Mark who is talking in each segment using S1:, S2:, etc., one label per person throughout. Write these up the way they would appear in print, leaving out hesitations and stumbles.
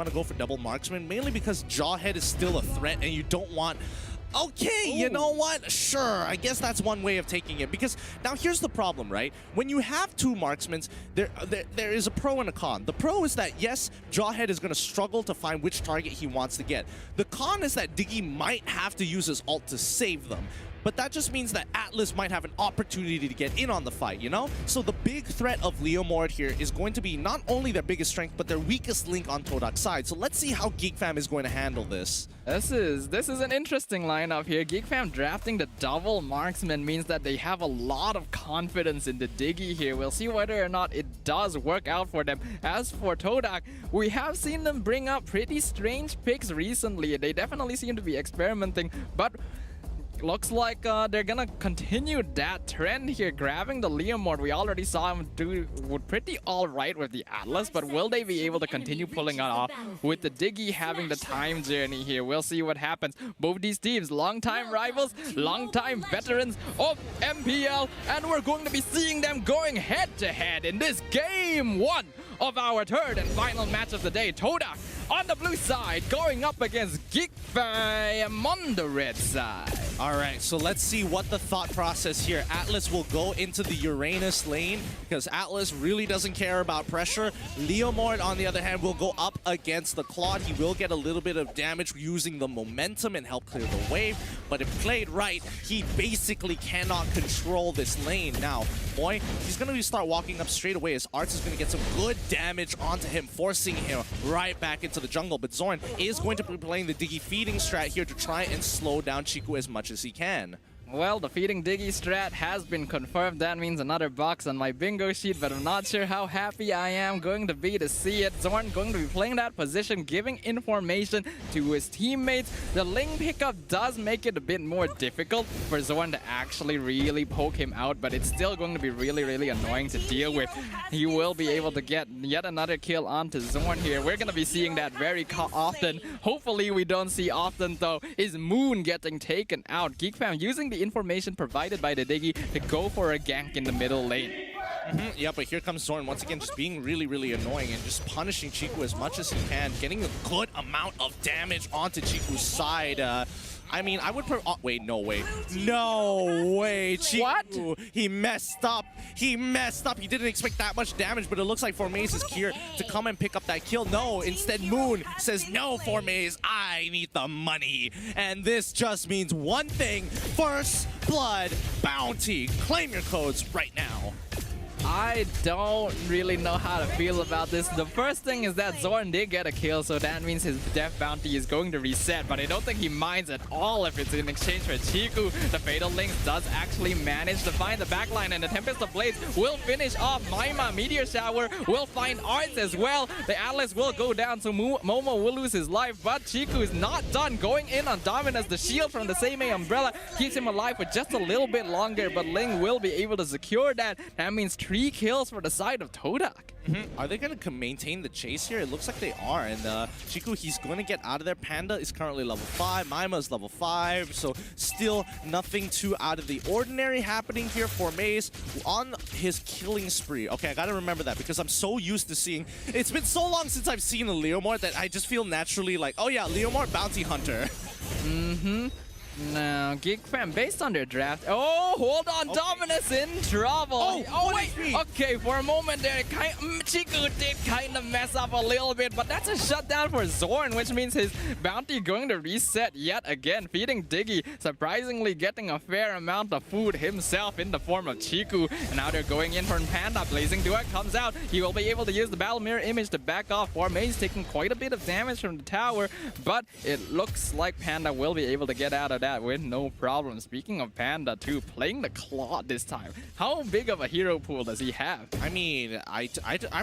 S1: want to go for double marksman, mainly because Jawhead is still a threat and you don't want... Okay, you know what? Sure, I guess that's one way of taking it. Because now here's the problem, right? When you have two marksmen, there is a pro and a con. The pro is that, yes, Jawhead is going to struggle to find which target he wants to get. The con is that Diggy might have to use his ult to save them. But that just means that Atlas might have an opportunity to get in on the fight, you know? So the big threat of Leomord here is going to be not only their biggest strength, but their weakest link on Todak's side. So let's see how Geek Fam is going to handle this.
S2: This is an interesting lineup here. Geek Fam drafting the double marksman means that they have a lot of confidence in the Diggy here. We'll see whether or not it does work out for them. As for Todak, we have seen them bring up pretty strange picks recently. They definitely seem to be experimenting, but looks like they're gonna continue that trend here, grabbing the Leomord. We already saw him do pretty alright with the Atlas, but will they be able to continue pulling it off with the Diggy having the time journey here? We'll see what happens. Both these teams, long-time rivals, long-time veterans of MPL, and we're going to be seeing them going head-to-head in this Game 1 of our third and final match of the day. Todak on the blue side, going up against Geek Fam on the red side.
S1: All right, so let's see what the thought process here. Atlas will go into the Uranus lane because Atlas really doesn't care about pressure. Leomord, on the other hand, will go up against the Claude. He will get a little bit of damage using the momentum and help clear the wave. But if played right, he basically cannot control this lane. Now, boy, he's going to start walking up straight away as Arts is going to get some good damage onto him, forcing him right back into the jungle. But Zorn is going to be playing the Diggy feeding strat here to try and slow down Chiku as much as he can.
S2: Well, the feeding Diggy strat has been confirmed. That means another box on my bingo sheet, but I'm not sure how happy I am going to be to see it. Zorn going to be playing that position, giving information to his teammates. The Ling pickup does make it a bit more difficult for Zorn to actually really poke him out, but it's still going to be really, really annoying to deal with. He will be able to get yet another kill onto Zorn here. We're going to be seeing that very often. Hopefully we don't see often, though, is Moon getting taken out. Geek Fam using the information provided by the Diggy to go for a gank in the middle lane.
S1: Yeah, but here comes Zorn once again, just being really, really annoying and just punishing Chiku as much as he can, getting a good amount of damage onto Chiku's side. I mean, I would wait, no way. No way, Chiku.
S2: What?
S1: He messed up. He messed up. He didn't expect that much damage, but it looks like Formaze is here to come and pick up that kill. No, instead Moon says, no, Formaze, I need the money. And this just means one thing: First Blood Bounty. Claim your codes right now.
S2: I don't really know how to feel about this. The first thing is that Zorn did get a kill, so that means his death bounty is going to reset, but I don't think he minds at all if it's in exchange for Chiku. The Fatal Link does actually manage to find the backline, and the Tempest of Blades will finish off Maima. Meteor Shower will find Arts as well. The Atlas will go down, so Momo will lose his life, but Chiku is not done. Going in on Dominus, the shield from the Seimei Umbrella keeps him alive for just a little bit longer, but Ling will be able to secure that. That means 3 kills for the side of Todak.
S1: Are they going to maintain the chase here? It looks like they are. And Chiku, he's going to get out of there. Panda is currently level 5. Maima is level 5. So still nothing too out of the ordinary happening here for Maze on his killing spree. Okay, I got to remember that because I'm so used to seeing... It's been so long since I've seen a Leomord that I just feel naturally like, oh yeah, Leomord Bounty Hunter.
S2: Now, Geek Fam, based on their draft... Oh, hold on, okay. Dominus in trouble. Oh wait. Okay, for a moment there, Chiku did kind of mess up a little bit, but that's a shutdown for Zorn, which means his bounty going to reset yet again. Feeding Diggy, surprisingly getting a fair amount of food himself in the form of Chiku. And now they're going in for Panda. Blazing Duet comes out. He will be able to use the Battle Mirror image to back off. Formaze taking quite a bit of damage from the tower, but it looks like Panda will be able to get out of that with no problem. Speaking of Panda too, playing the Claude this time. How big of a hero pool does he have?
S1: I mean, I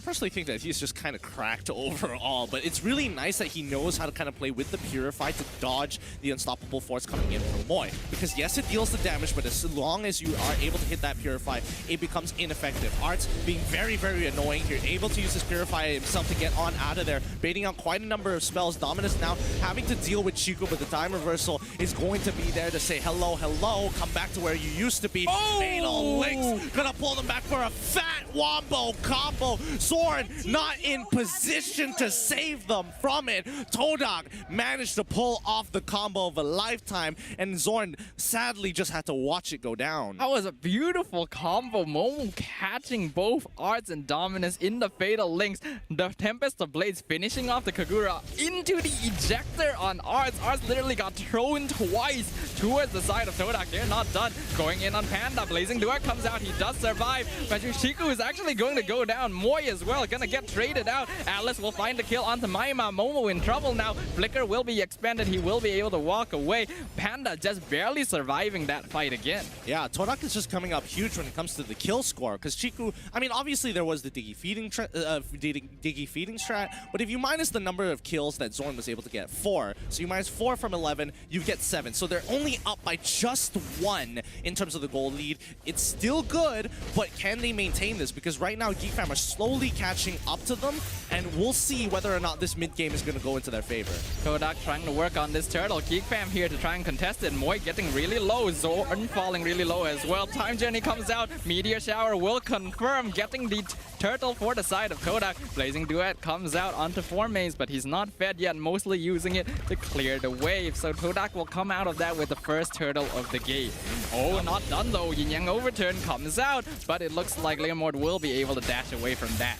S1: personally think that he's just kind of cracked overall, but it's really nice that he knows how to kind of play with the Purify to dodge the Unstoppable Force coming in from Moy. Because yes, it deals the damage, but as long as you are able to hit that Purify, it becomes ineffective. Arts being very, very annoying here, able to use his Purify himself to get on out of there, baiting out quite a number of spells. Dominus now having to deal with Chico, but the time reversal is going to to be there to say hello, hello, come back to where you used to be.
S2: Oh!
S1: Fatal Links gonna pull them back for a fat wombo combo. Zorn not in position to save them from it. Todak managed to pull off the combo of a lifetime, and Zorn sadly just had to watch it go down.
S2: That was a beautiful combo. Momo catching both Arts and Dominus in the Fatal Links. The Tempest of Blades finishing off the Kagura into the ejector on Arts. Arts literally got thrown twice towards the side of Todak. They're not done. Going in on Panda. Blazing Duet comes out. He does survive. But Yushiku is actually going to go down. Moi as well. Gonna get traded out. Alice will find the kill onto Maima. Momo in trouble now. Flicker will be expanded. He will be able to walk away. Panda just barely surviving that fight again.
S1: Yeah, Todak is just coming up huge when it comes to the kill score, because Chiku, I mean, obviously there was the Diggy feeding strat, but if you minus the number of kills that Zorn was able to get, 4, so you minus 4 from 11, you get 7. So they're only up by just 1 in terms of the goal lead. It's still good, but can they maintain this? Because right now, Geek Fam are slowly catching up to them, and we'll see whether or not this mid game is going to go into their favor.
S2: Todak trying to work on this turtle. Geek Fam here to try and contest it. Moi getting really low. Zorn falling really low as well. Time Journey comes out. Meteor Shower will confirm getting the turtle for the side of Todak. Blazing Duet comes out onto 4 mains, but he's not fed yet, mostly using it to clear the wave. So Todak will come out of that with the first turtle of the game. Oh, not done though. Yin Yang Overturn comes out, but it looks like Leomord will be able to dash away from that.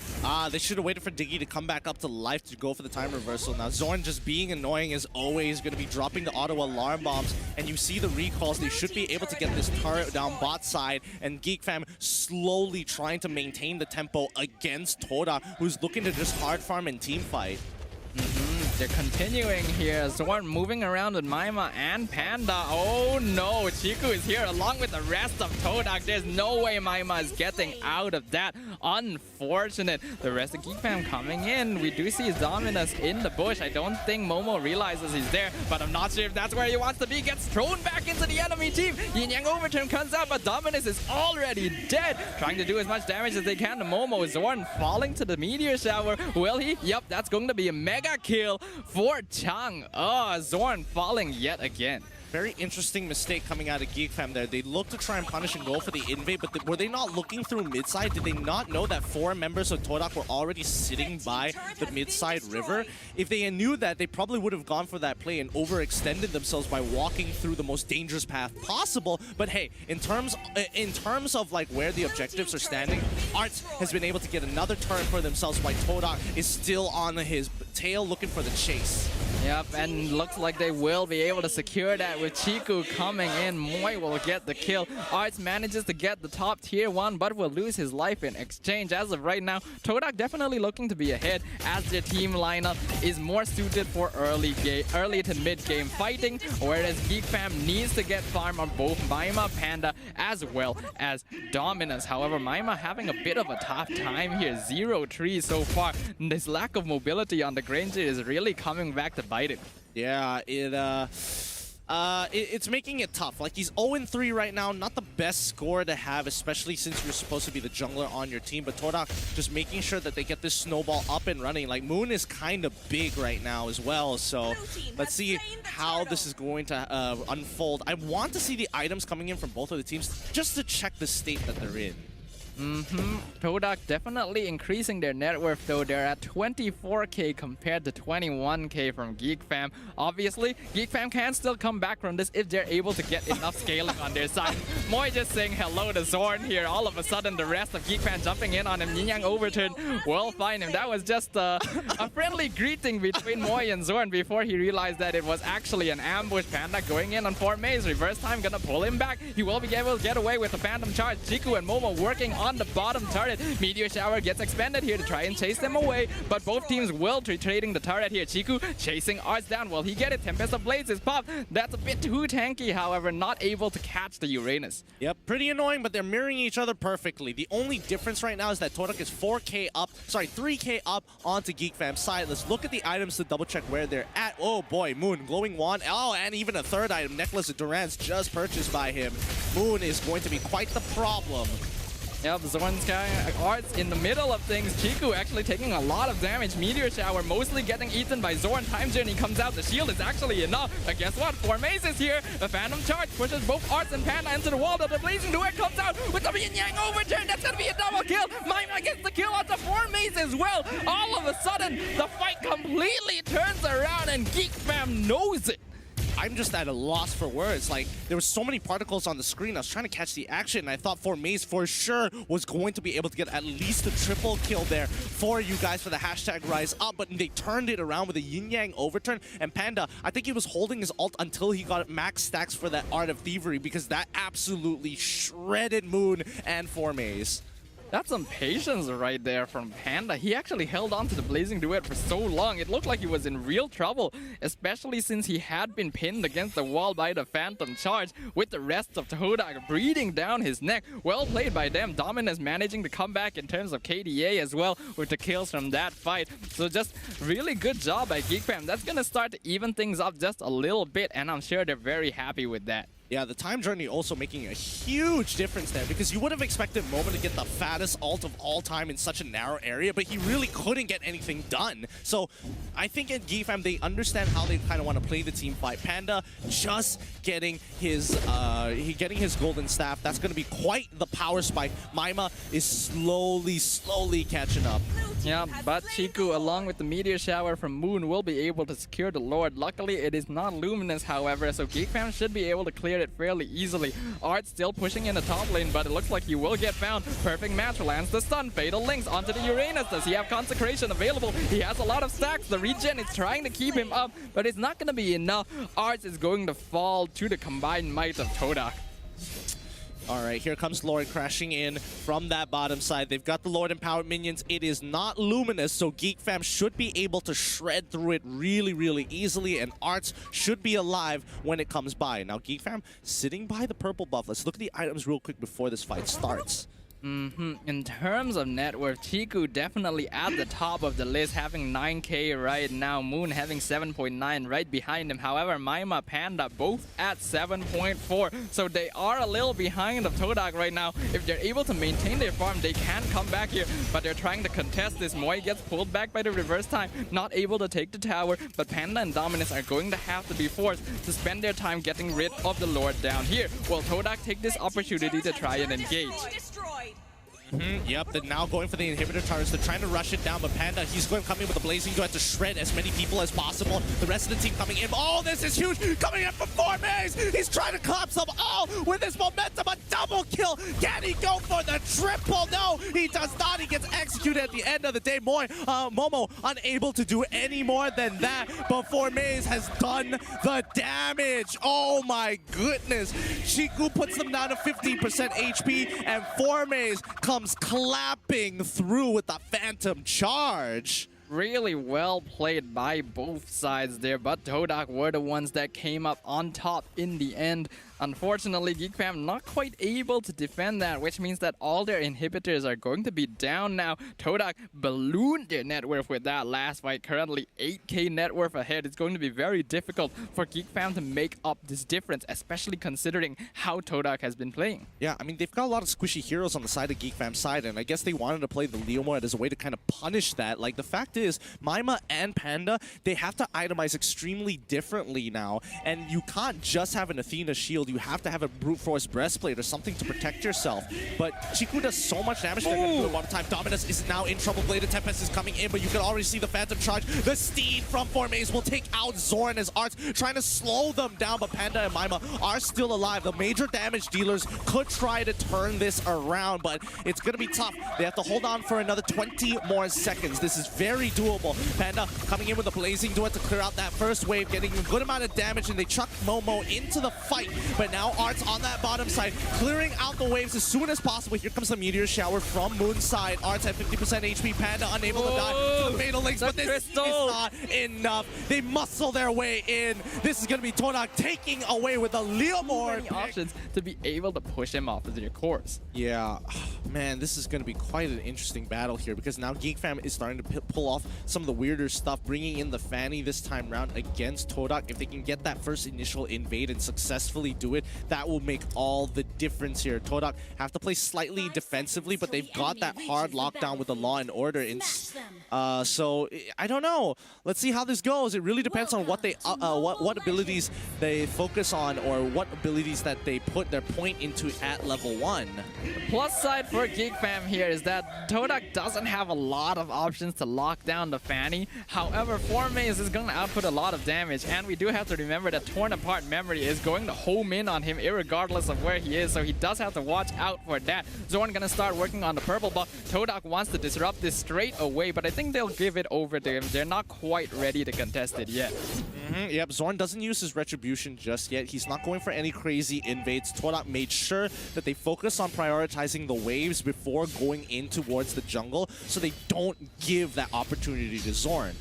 S1: They should have waited for Diggy to come back up to life to go for the time reversal. Now Zorn just being annoying as always, going to be dropping the auto alarm bombs, and you see the recalls. They should be able to get this turret down bot side, and Geek Fam slowly trying to maintain the tempo against Todak, who's looking to just hard farm and team fight.
S2: They're continuing here. Zorn moving around with Maima and Panda. Oh no, Chiku is here along with the rest of Todak. There's no way Maima is getting out of that. Unfortunate. The rest of Geek Fam coming in. We do see Dominus in the bush. I don't think Momo realizes he's there, but I'm not sure if that's where he wants to be. Gets thrown back into the enemy team. Yin Yang Overturn comes out, but Dominus is already dead. Trying to do as much damage as they can to Momo. Zorn falling to the Meteor Shower. Will he? Yep, that's going to be a mega kill for Chang. Oh, Zorn falling yet again.
S1: Very interesting mistake coming out of Geek Fam there. They looked to try and punish and go for the invade, but were they not looking through mid-side? Did they not know that 4 members of Todak were already sitting by the mid-side river? If they knew that, they probably would have gone for that play and overextended themselves by walking through the most dangerous path possible. But hey, in terms of like where the objectives are standing, Arts has been able to get another turn for themselves while Todak is still on his tail looking for the chase.
S2: Yep, and looks like they will be able to secure that with Chiku coming in. Moi will get the kill. Arts manages to get the top tier 1, but will lose his life in exchange. As of right now, Todak definitely looking to be ahead as their team lineup is more suited for early to mid game fighting, whereas Geek Fam needs to get farm on both Maima, Panda, as well as Dominus. However, Maima having a bit of a tough time here. 0 trees so far. This lack of mobility on the Granger is really coming back to bite him.
S1: Yeah, it's making it tough. Like, he's 0-3 right now. Not the best score to have, especially since you're supposed to be the jungler on your team. But Todak just making sure that they get this snowball up and running. Like, Moon is kind of big right now as well. So let's see how this is going to unfold. I want to see the items coming in from both of the teams just to check the state that they're in.
S2: Todak definitely increasing their net worth though. They're at 24k compared to 21k from Geek Fam. Obviously, Geek Fam can still come back from this if they're able to get enough scaling on their side. Moi just saying hello to Zorn here. All of a sudden, the rest of Geek Fam jumping in on him. Yin Yang Overturn will find him. That was just a friendly greeting between Moi and Zorn before he realized that it was actually an ambush. Panda going in on 4 maze. Reverse time gonna pull him back. He will be able to get away with the Phantom Charge. Chiku and Momo working on the bottom turret. Meteor Shower gets expanded here to try and chase them away, but both teams will be trading the turret here. Chiku chasing Arts down. Will he get it? Tempest of Blades is popped. That's a bit too tanky, however, not able to catch the Uranus.
S1: Yep, pretty annoying, but they're mirroring each other perfectly. The only difference right now is that Todak is 3k up onto Geek Fam's side. Let's look at the items to double check where they're at. Oh boy, Moon, glowing wand. Oh, and even a third item, Necklace of Durance, just purchased by him. Moon is going to be quite the problem.
S2: Yep, Zorn Sky Arts in the middle of things. Chiku actually taking a lot of damage. Meteor Shower mostly getting eaten by Zorn. Time Journey comes out. The shield is actually enough. But guess what? 4maze is here. The Phantom Charge pushes both Arts and Panda into the wall. But the Blazing Duet comes out with the Yin Yang Overturn. That's going to be a double kill. Maima gets the kill onto 4maze as well. All of a sudden, the fight completely turns around and Geek Fam knows it.
S1: I'm just at a loss for words. Like, there were so many particles on the screen. I was trying to catch the action, and I thought 4maze for sure was going to be able to get at least a triple kill there for you guys for the hashtag Rise Up, but they turned it around with a Yin Yang Overturn. And Panda, I think he was holding his ult until he got max stacks for that Art of Thievery, because that absolutely shredded Moon and 4maze.
S2: That's some patience right there from Panda. He actually held on to the Blazing Duet for so long. It looked like he was in real trouble, especially since he had been pinned against the wall by the Phantom Charge with the rest of Todak breathing down his neck. Well played by them. Dominus managing to come back in terms of KDA as well with the kills from that fight. So just really good job by Geek Fam. That's going to start to even things up just a little bit, and I'm sure they're very happy with that.
S1: Yeah, the time journey also making a huge difference there, because you would have expected Momo to get the fattest ult of all time in such a narrow area, but he really couldn't get anything done. So I think at Geek Fam, they understand how they kind of want to play the team fight. Panda just getting his golden staff. That's going to be quite the power spike. Maima is slowly catching up.
S2: Yeah, but Chiku, along with the Meteor Shower from Moon, will be able to secure the Lord. Luckily, it is not Luminous, however, so Geek Fam should be able to clear it fairly easily. Art still pushing in the top lane, but it looks like he will get found. Perfect match, lands the stun. Fatal links onto the Uranus. Does he have Consecration available? He has a lot of stacks. The regen is trying to keep him up, but it's not going to be enough. Art is going to fall to the combined might of Todak.
S1: All right, here comes Lord crashing in from that bottom side. They've got the Lord empowered minions. It is not Luminous, so Geek Fam should be able to shred through it really easily, and Arts should be alive when it comes by. Now, Geek Fam sitting by the purple buff. Let's look at the items real quick before this fight starts.
S2: In terms of net worth, Chiku definitely at the top of the list, having 9k right now. Moon having 7.9 right behind him. However, Maima, Panda both at 7.4. So they are a little behind of Todak right now. If they're able to maintain their farm, they can come back here. But they're trying to contest this. Moi gets pulled back by the reverse time, not able to take the tower. But Panda and Dominus are going to have to be forced to spend their time getting rid of the Lord down here. Will Todak take this opportunity to try and engage?
S1: Yep, they're now going for the inhibitor turrets. They're trying to rush it down, but Panda, he's going to come in with a Blazing Duet to shred as many people as possible. The rest of the team coming in. Oh, this is huge! Coming in from 4maze! He's trying to collapse them all with his momentum. A double kill! Can he go for the triple? No, he does not. He gets executed at the end of the day. Momo unable to do any more than that, but 4maze has done the damage. Oh my goodness. Chiku puts them down to 15% HP, and 4maze comes clapping through with the Phantom Charge.
S2: Really well played by both sides there, but Todak were the ones that came up on top in the end. Unfortunately, Geek Fam not quite able to defend that, which means that all their inhibitors are going to be down now. Todak ballooned their net worth with that last fight. Currently 8k net worth ahead. It's going to be very difficult for Geek Fam to make up this difference, especially considering how Todak has been playing.
S1: Yeah, I mean, they've got a lot of squishy heroes on the side of Geek Fam's side, and I guess they wanted to play the Leomord as a way to kind of punish that. Like, the fact is, Maima and Panda, they have to itemize extremely differently now, and you can't just have an Athena shield. You have to have a brute force breastplate or something to protect yourself. But Chiku does so much damage. They're going to do it one time. Dominus is now in trouble. Bladed Tempest is coming in, but you can already see the Phantom Charge. The Steed from 4maze will take out Zorn as Arts trying to slow them down, but Panda and Maima are still alive. The major damage dealers could try to turn this around, but it's going to be tough. They have to hold on for another 20 more seconds. This is very doable. Panda coming in with a Blazing Duet to clear out that first wave, getting a good amount of damage, and they chuck Momo into the fight. But now Arts on that bottom side, clearing out the waves as soon as possible. Here comes the Meteor Shower from Moon's side. Arts at 50% HP. Panda unable to die to the Fatal Links, but this is not enough. They muscle their way in. This is going to be Todak taking away with a Leomord.
S2: Options to be able to push him off of their course.
S1: Yeah, man, this is going to be quite an interesting battle here, because now Geek Fam is starting to pull off some of the weirder stuff, bringing in the Fanny this time round against Todak. If they can get that first initial invade and successfully do do it, that will make all the difference here. Todak have to play slightly defensively, but they've got that hard lockdown with the Law and Order. So I don't know. Let's see how this goes. It really depends on what they what abilities they focus on, or what abilities that they put their point into at level 1.
S2: The plus side for Geek Fam here is that Todak doesn't have a lot of options to lock down the Fanny. However, Formaze is going to output a lot of damage, and we do have to remember that Torn Apart Memory is going to home in on him irregardless of where he is, so he does have to watch out for that. Zorn gonna start working on the purple buff. Todak wants to disrupt this straight away, but I think they'll give it over to him. They're not quite ready to contest it yet.
S1: Yep, Zorn doesn't use his Retribution just yet. He's not going for any crazy invades. Todak made sure that they focus on prioritizing the waves before going in towards the jungle, so they don't give that opportunity to Zorn.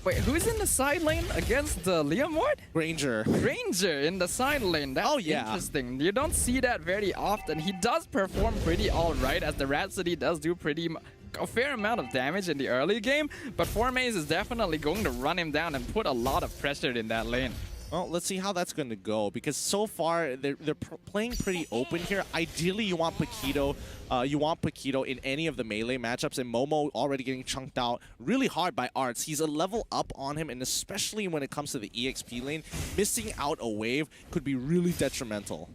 S2: Wait, who's in the side lane against the Leomord?
S1: Granger.
S2: Granger in the side lane. That's interesting. You don't see that very often. He does perform pretty alright, as the Rhapsody does do a fair amount of damage in the early game, but Formaze is definitely going to run him down and put a lot of pressure in that lane.
S1: Well, let's see how that's going to go, because so far they're playing pretty open here. Ideally, you want Paquito in any of the melee matchups, and Momo already getting chunked out really hard by Arts. He's a level up on him, and especially when it comes to the EXP lane, missing out a wave could be really detrimental.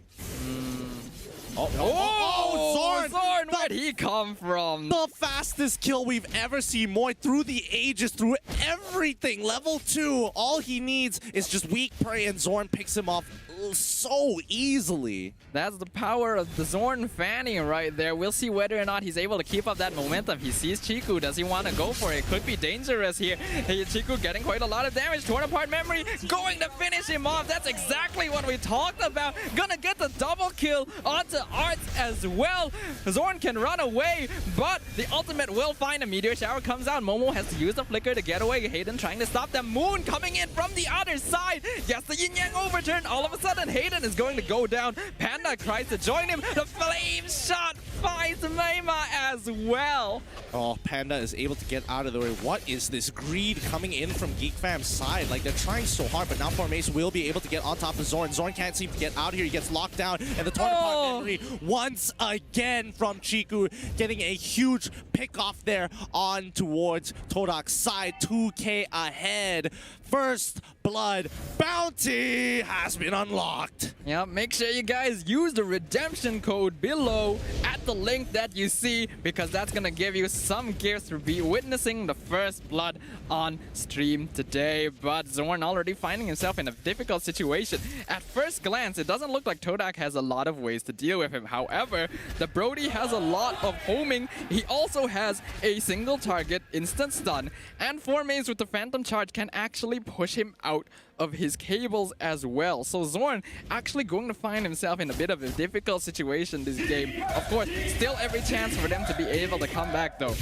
S2: Zorn, where'd he come from?
S1: The fastest kill we've ever seen. Moy through the ages, through everything. Level 2. All he needs is just weak prey, and Zorn picks him off so easily.
S2: That's the power of the Zorn Fanny right there. We'll see whether or not he's able to keep up that momentum. He sees Chiku. Does he want to go for it? Could be dangerous here. Hey, Chiku getting quite a lot of damage. Torn Apart Memory going to finish him off. That's exactly what we talked about. Gonna get the double kill onto Arts as well. Zorn can run away, but the ultimate will find a Meteor Shower comes out. Momo has to use the flicker to get away. Hayden trying to stop them. Moon coming in from the other side. Yes, the Yin Yang overturn. All of a sudden, Hayden is going to go down. Panda tries to join him. The flame shot finds Mayma as well.
S1: Oh, Panda is able to get out of the way. What is this greed coming in from Geek Fam's side? Like, they're trying so hard, but now Formace will be able to get on top of Zorn. Zorn can't seem to get out here. He gets locked down, and the Torn Apart Memory once again from Chiku, getting a huge pick off there on towards Todak's side. 2K ahead. First Blood bounty has been unlocked.
S2: Yeah, make sure you guys use the redemption code below at the link that you see, because that's gonna give you some gifts for be witnessing the First Blood on stream today. But Zorn already finding himself in a difficult situation. At first glance, it doesn't look like Todak has a lot of ways to deal with him. However, the Brody has a lot of homing. He also has a single target instant stun, and Formaze with the Phantom Charge can actually push him out of his cables as well. So Zorn actually going to find himself in a bit of a difficult situation this game. Of course, still every chance for them to be able to come back though.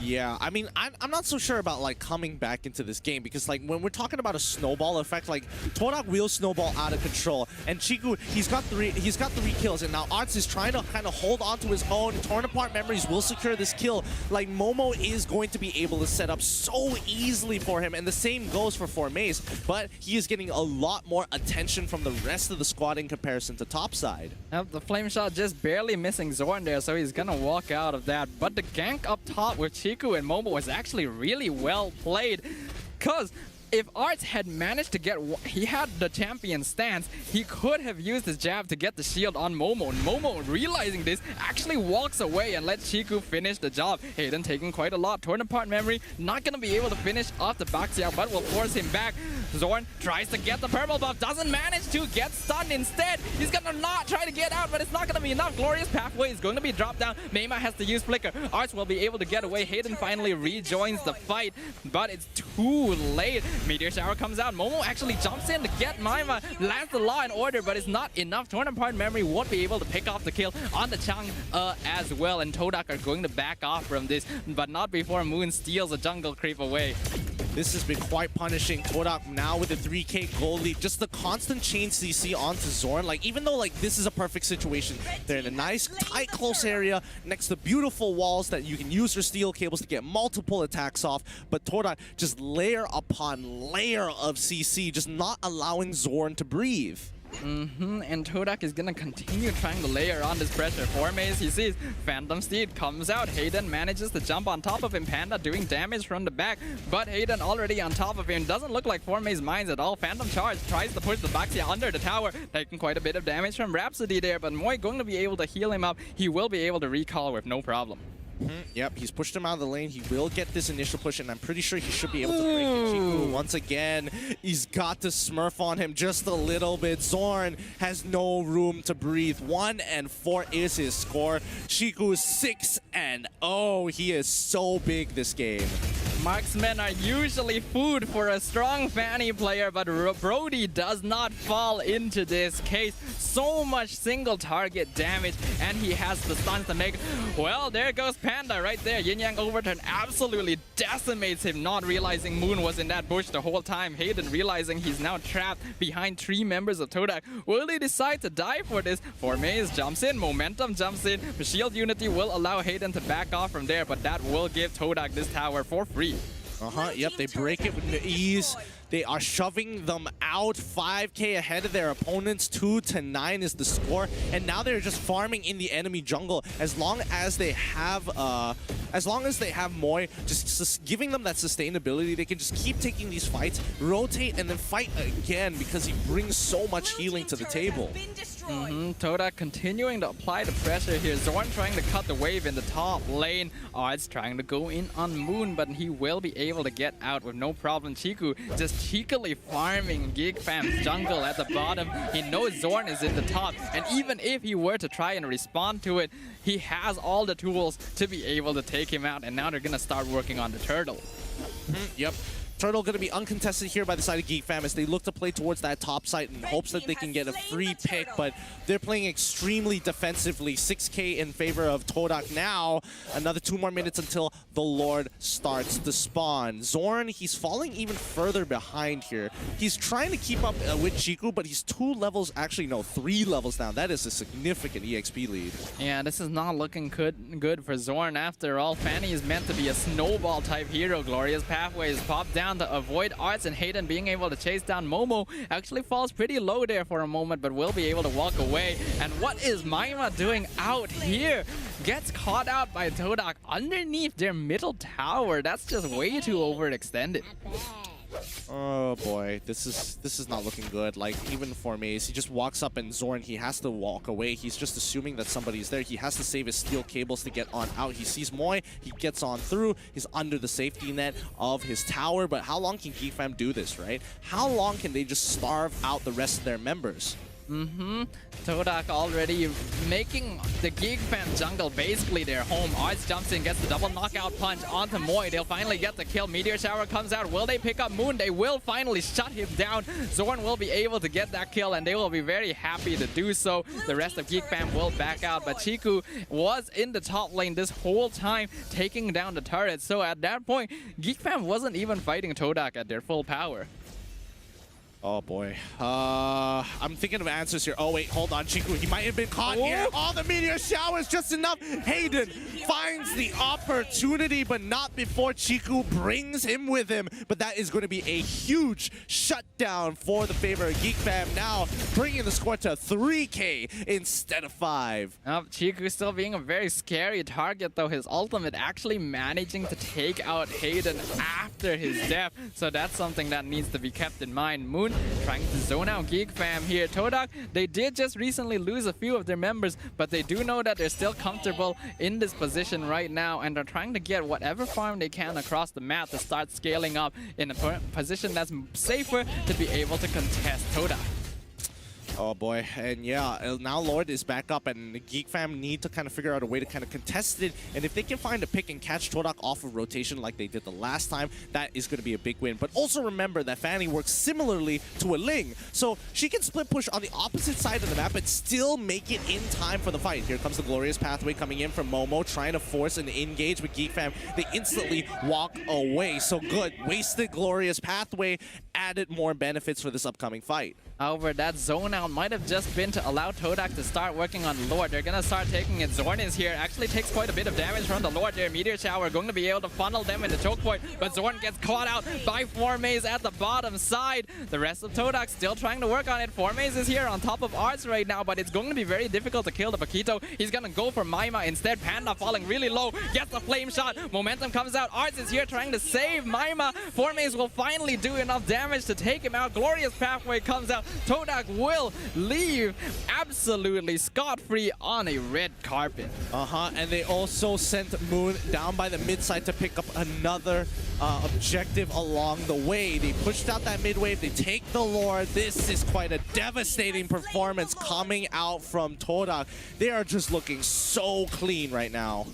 S1: Yeah, I mean, I'm not so sure about like coming back into this game, because like when we're talking about a snowball effect, like Todak will snowball out of control, and Chiku, he's got three kills, and now Arts is trying to kind of hold on to his own. Torn Apart Memories will secure this kill. Like, Momo is going to be able to set up so easily for him, and the same goes for Formace, but he is getting a lot more attention from the rest of the squad in comparison to topside.
S2: Yep, the flame shot just barely missing Zorn there, so he's gonna walk out of that. But the gank up top with Chiku and Momo was actually really well played, because if Arts had managed to get, he had the champion stance, he could have used his jab to get the shield on Momo, and Momo, realizing this, actually walks away and lets Chiku finish the job. Hayden taking quite a lot. Torn Apart Memory not going to be able to finish off the Baxia, but will force him back. Zorn tries to get the purple buff, doesn't manage to, get stunned instead. He's gonna not try to get out, but it's not gonna be enough. Glorious Pathway is going to be dropped down. Mayma has to use Flicker. Arts will be able to get away. Hayden finally rejoins the fight, but it's too late. Meteor Shower comes out. Momo actually jumps in to get Mayma. Lands the Law and Order, but it's not enough. Torn Apart Memory won't be able to pick off the kill on the Chang as well, and Todak are going to back off from this, but not before Moon steals a jungle creep away.
S1: This has been quite punishing. Todak now with the 3K goal lead. Just the constant chain CC onto Zorn. Like, even though like this is a perfect situation, they're in a nice, tight, close area next to beautiful walls that you can use your steel cables to get multiple attacks off. But Todak just layer upon layer of CC, just not allowing Zorn to breathe.
S2: And Todak is gonna continue trying to layer on this pressure. Formaze, he sees Phantom Steed comes out. Hayden manages to jump on top of him. Panda doing damage from the back, but Hayden already on top of him. Doesn't look like Formaze minds at all. Phantom Charge tries to push the Baxia under the tower, taking quite a bit of damage from Rhapsody there, but Moy going to be able to heal him up. He will be able to recall with no problem.
S1: Yep, he's pushed him out of the lane. He will get this initial push, and I'm pretty sure he should be able to break it. Chiku, once again, he's got to smurf on him just a little bit. Zorn has no room to breathe. 1-4 is his score. Chiku 6-0. He is so big this game.
S2: Marksmen are usually food for a strong Fanny player, but Brody does not fall into this case. So much single target damage, and he has the stuns to make. Well, there goes Panda right there. Yin Yang Overturn absolutely decimates him, not realizing Moon was in that bush the whole time. Hayden realizing he's now trapped behind 3 members of Todak. Will he decide to die for this? Formaze jumps in, Momentum jumps in. The Shield Unity will allow Hayden to back off from there, but that will give Todak this tower for free.
S1: Yep, they break it with ease. They are shoving them out. 5K ahead of their opponents. 2-9 is the score, and now they're just farming in the enemy jungle. As long as they have Moy, just giving them that sustainability, they can just keep taking these fights, rotate, and then fight again because he brings so much healing to the table.
S2: Todak continuing to apply the pressure here. Zorn trying to cut the wave in the top lane. Odds trying to go in on Moon, but he will be able to get out with no problem. Chiku just cheekily farming Geek Fam's jungle at the bottom. He knows Zorn is in the top, and even if he were to try and respond to it, he has all the tools to be able to take him out, and now they're gonna start working on the turtle.
S1: Yep. Turtle going to be uncontested here by the side of Geek Fam as they look to play towards that top side in hopes that they can get a free pick, but they're playing extremely defensively. 6K in favor of Todak now. Another 2 more minutes until the Lord starts to spawn. Zorn, he's falling even further behind here. He's trying to keep up with Chiku, but he's 3 levels down. That is a significant EXP lead.
S2: Yeah, this is not looking good for Zorn. After all, Fanny is meant to be a snowball type hero. Glorious Pathways pop down to avoid Arts, and Hayden being able to chase down Momo actually falls pretty low there for a moment, but will be able to walk away. And what is Maima doing out here? Gets caught out by Todak underneath their middle tower. That's just way too overextended.
S1: Oh boy, this is not looking good. Like, even for Maze, he just walks up and Zorn, he has to walk away. He's just assuming that somebody's there. He has to save his steel cables to get on out. He sees Moy, he gets on through. He's under the safety net of his tower, but how long can Geek Fam do this, right? How long can they just starve out the rest of their members?
S2: Todak already making the Geek Fam jungle basically their home. Arts jumps in, gets the double knockout punch onto Moy. They'll finally get the kill. Meteor Shower comes out. Will they pick up Moon? They will finally shut him down. Zorn will be able to get that kill, and they will be very happy to do so. The rest of Geek Fam will back out, but Chiku was in the top lane this whole time, taking down the turret. So at that point, Geek Fam wasn't even fighting Todak at their full power.
S1: Oh boy. I'm thinking of answers here. Oh wait, hold on, Chiku. He might have been caught here. Oh, the meteor shower is just enough. Hayden finds the opportunity, but not before Chiku brings him with him. But that is going to be a huge shutdown for the favor of Geek Fam. Now bringing the score to 3K instead of 5.
S2: Chiku still being a very scary target, though. His ultimate actually managing to take out Hayden after his death. So that's something that needs to be kept in mind. Moon trying to zone out Geek Fam here. Todak, they did just recently lose a few of their members, but they do know that they're still comfortable in this position right now, and they're trying to get whatever farm they can across the map to start scaling up in a position that's safer to be able to contest Todak.
S1: Oh boy, and yeah, now Lord is back up, and the Geek fam need to kind of figure out a way to kind of contest it, and if they can find a pick and catch Todak off of rotation like they did the last time, that is going to be a big win. But also remember that Fanny works similarly to a Ling, so she can split push on the opposite side of the map and still make it in time for the fight. Here comes the glorious pathway coming in from Momo, trying to force an engage with Geek fam. They instantly walk away, so good. Wasted glorious pathway, added more benefits for this upcoming fight.
S2: However, that zone out might have just been to allow Todak to start working on Lord. They're gonna start taking it. Zorn is here. Actually takes quite a bit of damage from the Lord there. Meteor Shower going to be able to funnel them into choke point, but Zorn gets caught out by Formaze at the bottom side. The rest of Todak still trying to work on it. Formaze is here on top of Arts right now, but it's going to be very difficult to kill the Paquito. He's gonna go for Maima instead. Panda falling really low, gets the flame shot. Momentum comes out. Arts is here trying to save Maima. Formaze will finally do enough damage to take him out. Glorious Pathway comes out. Todak will leave absolutely scot-free on a red carpet.
S1: And they also sent Moon down by the mid side to pick up another objective along the way. They pushed out that mid wave. They take the Lord. This is quite a devastating performance coming out from Todak. They are just looking so clean right now.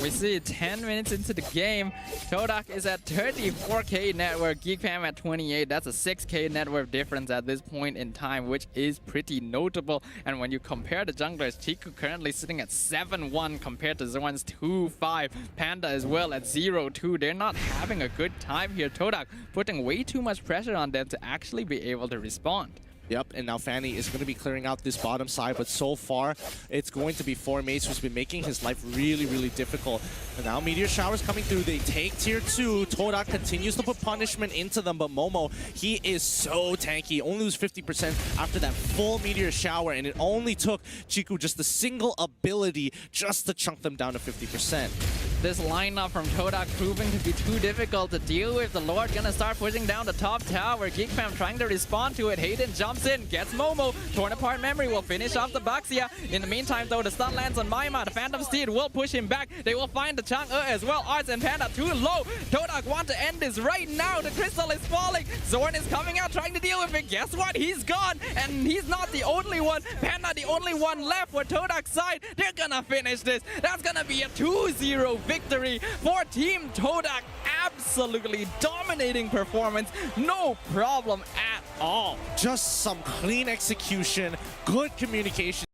S2: We see 10 minutes into the game, Todak is at 34k net worth, Geek fam at 28. That's a 6k net worth difference at this point in time, which is pretty notable. And when you compare the junglers, Chiku currently sitting at 7-1 compared to Zorn's 2-5. Panda as well at 0-2. They're not having a good time here. Todak putting way too much pressure on them to actually be able to respond.
S1: Yep, and now Fanny is going to be clearing out this bottom side, but so far, it's going to be Formaze who's been making his life really, really difficult. And now Meteor Shower's coming through. They take tier 2. Todak continues to put punishment into them, but Momo, he is so tanky. Only lose 50% after that full Meteor Shower, and it only took Chiku just a single ability just to chunk them down to 50%.
S2: This lineup from Todak proving to be too difficult to deal with. The Lord gonna start pushing down the top tower. Geek fam trying to respond to it. Hayden jumps in, gets Momo. Torn apart memory will finish off the Baxia. In the meantime, though, the stun lands on Maima. The Phantom Steed will push him back. They will find the Chang'e as well. Arts and Panda too low. Todak want to end this right now. The crystal is falling. Zorn is coming out trying to deal with it. Guess what? He's gone. And he's not the only one. Panda the only one left for Todak's side. They're gonna finish this. That's gonna be a 2-0 victory for Team Todak. Absolutely dominating performance. No problem at all.
S1: Just some clean execution, good communication.